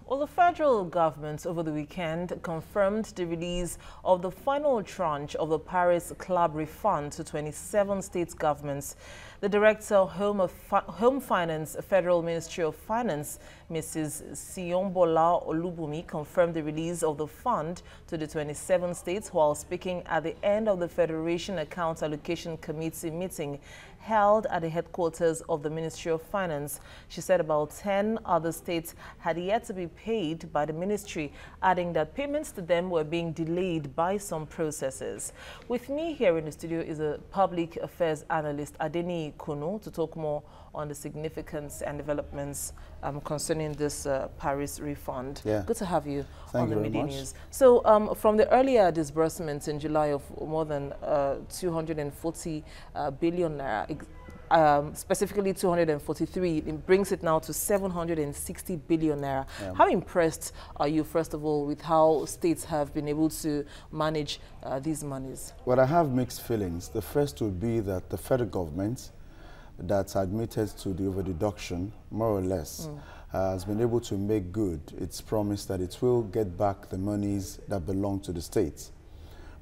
Well, the federal government over the weekend confirmed the release of the final tranche of the Paris Club refund to 27 state governments. The Director Home Finance, Federal Ministry of Finance, Mrs. Sionbola Olubumi, confirmed the release of the fund to the 27 states while speaking at the end of the Federation Account Allocation Committee meeting held at the headquarters of the Ministry of Finance. She said about 10 other states had yet to be paid by the ministry, adding that payments to them were being delayed by some processes. With me here in the studio is a public affairs analyst, Adeniyi Kunnu, to talk more on the significance and developments concerning this Paris refund. Yeah. Good to have you on the Media News. Much. So from the earlier disbursements in July of more than 240 billion naira, specifically 243, it brings it now to 760 billion naira. Yeah. How impressed are you, first of all, with how states have been able to manage these monies? Well, I have mixed feelings. The first would be that the federal government that's admitted to the overdeduction, more or less, has been able to make good its promise that it will get back the monies that belong to the states.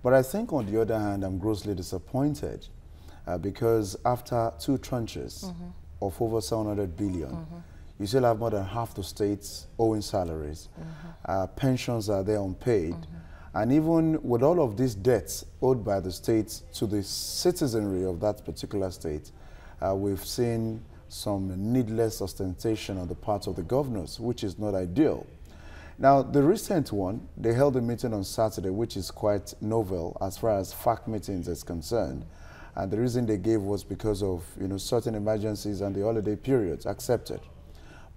But I think, on the other hand, I'm grossly disappointed because after two tranches of over 700 billion, you still have more than half the states owing salaries. Pensions are there unpaid. And even with all of these debts owed by the states to the citizenry of that particular state, we've seen some needless ostentation on the part of the governors, which is not ideal. Now, the recent one, they held a meeting on Saturday, which is quite novel as far as FAC meetings is concerned. And the reason they gave was because of, certain emergencies and the holiday periods accepted.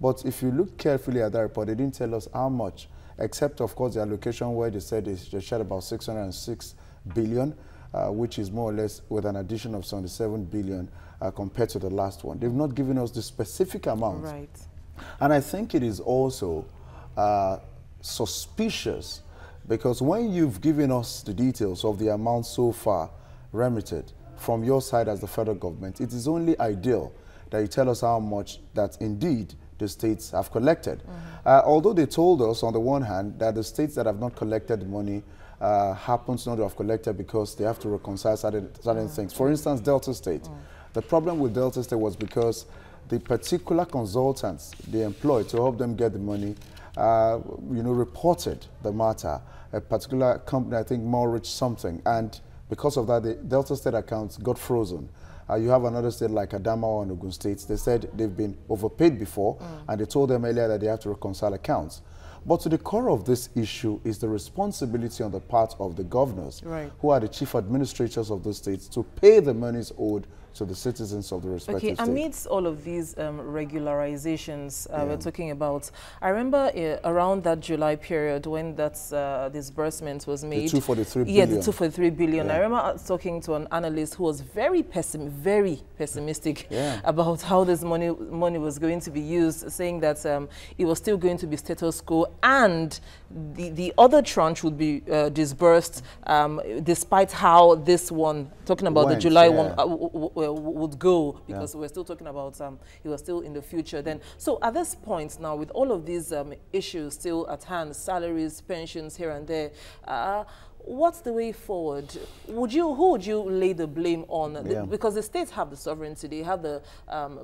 But if you look carefully at that report, they didn't tell us how much, except, of course, the allocation where they said they shared about 606 billion, which is more or less with an addition of 77 billion compared to the last one. They've not given us the specific amount. Right. And I think it is also suspicious because when you've given us the details of the amount so far remitted from your side as the federal government, it is only ideal that you tell us how much that indeed the states have collected. Although they told us on the one hand that the states that have not collected the money happens not to have collected because they have to reconcile certain things. For instance, Delta State. The problem with Delta State was because the particular consultants they employed to help them get the money, reported the matter. A particular company, I think Morrich something, and because of that, the Delta State accounts got frozen. You have another state like Adamawa and Ogun States. They said they've been overpaid before, and they told them earlier that they have to reconcile accounts. But to the core of this issue is the responsibility on the part of the governors, who are the chief administrators of the states, to pay the monies owed to the citizens of the respective states. Amidst all of these regularizations we're talking about, I remember around that July period when that disbursement was made. The 243 billion. Yeah, the 243 billion. Yeah. I remember talking to an analyst who was very pessimistic about how this money was going to be used, saying that it was still going to be status quo and the other tranche would be disbursed despite how this one, talking about the July one, would go, because we're still talking about it was still in the future then. So at this point now, with all of these issues still at hand, salaries, pensions here and there, what's the way forward? Who would you lay the blame on? Because the states have the sovereignty, they have the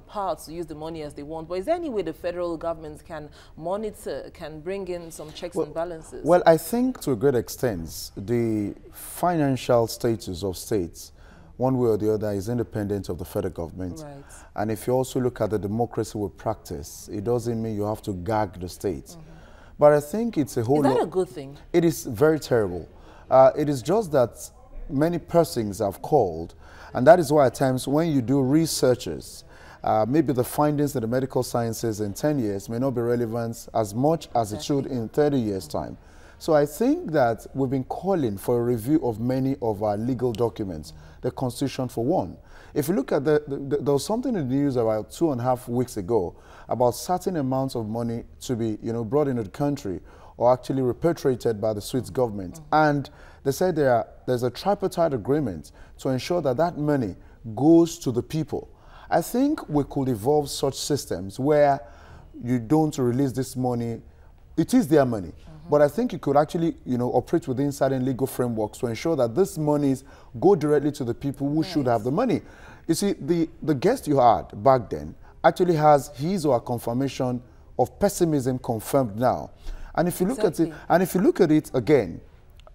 power to use the money as they want. But is there any way the federal government can monitor, can bring in some checks and balances? Well, I think to a great extent, the financial status of states, one way or the other, is independent of the federal government. Right. And if you also look at the democracy we practice, it doesn't mean you have to gag the states. But I think it's a whole lot. Is that a good thing? It is very terrible. It is just that many persons have called, and that is why at times when you do researches, maybe the findings in the medical sciences in 10 years may not be relevant as much as it should in 30 years' time. So I think that we've been calling for a review of many of our legal documents, the Constitution for one. If you look at there was something in the news about 2.5 weeks ago about certain amounts of money to be brought into the country or actually repatriated by the Swiss government. And they said there's a tripartite agreement to ensure that that money goes to the people. I think we could evolve such systems where you don't release this money it is their money. But I think you could actually, operate within certain legal frameworks to ensure that these monies go directly to the people who should have the money. You see, the guest you had back then actually has his or her confirmation of pessimism confirmed now. And if you look at it again,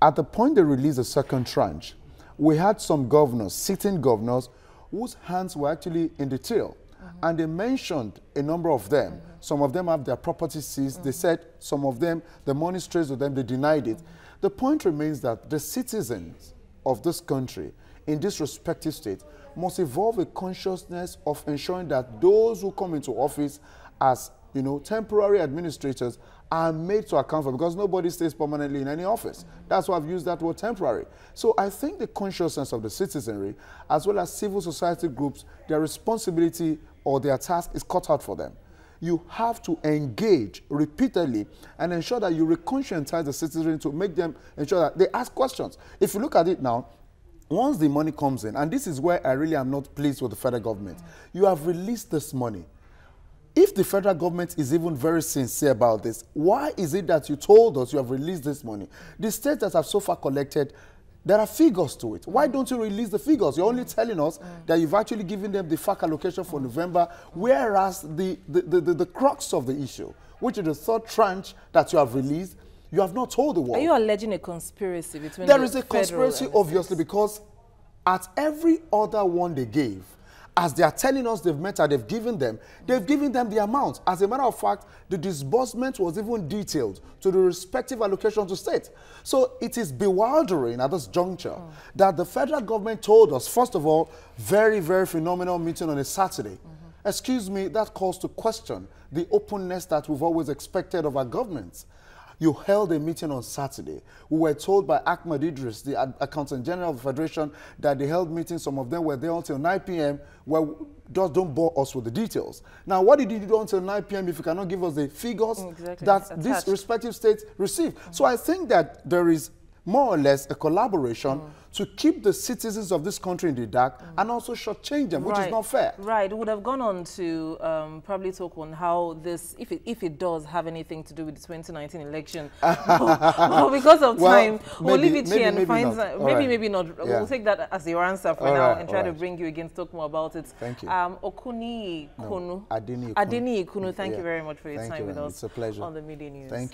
at the point they released the second tranche, we had some governors, sitting governors, whose hands were actually in the till. And they mentioned a number of them. Some of them have their property seized. They said some of them, the money traced with them, they denied it. The point remains that the citizens of this country in this respective state must evolve a consciousness of ensuring that those who come into office as temporary administrators are made to account for, because nobody stays permanently in any office. That's why I've used that word temporary. So I think the consciousness of the citizenry, as well as civil society groups, their responsibility or their task is cut out for them. You have to engage repeatedly and ensure that you reconscientize the citizenry to make them ensure that they ask questions. If you look at it now, once the money comes in, and this is where I really am not pleased with the federal government, you have released this money. If the federal government is even very sincere about this, why is it that you told us you have released this money? The states that have so far collected, there are figures to it. Why don't you release the figures? You're only telling us that you've actually given them the FAC allocation for November, whereas the crux of the issue, which is the third tranche that you have released, you have not told the world. Are you alleging a conspiracy between There is a conspiracy, obviously, because at every other one they gave, as they are telling us they've met and they've given them the amount. As a matter of fact, the disbursement was even detailed to the respective allocation to state. So it is bewildering at this juncture that the federal government told us, first of all, very, very phenomenal meeting on a Saturday. Excuse me, that calls to question the openness that we've always expected of our governments. You held a meeting on Saturday. We were told by Ahmed Idris, the Accountant General of the Federation, that they held meetings. Some of them were there until 9 p.m. Well, just don't bore us with the details. Now, what did you do until 9 p.m. if you cannot give us the figures that these respective states received? So I think that there is more or less a collaboration to keep the citizens of this country in the dark and also shortchange them, which is not fair. Right. We would have gone on to probably talk on how this, if it does have anything to do with the 2019 election. Well, because of time, we'll leave it here and find maybe not. Yeah. We'll take that as your answer for now and try to bring you again to talk more about it. Thank you. Adeniyi Kunnu. Adeniyi Kunnu. Thank you very much for your time with us. It's a pleasure. On the Media News. Thank you.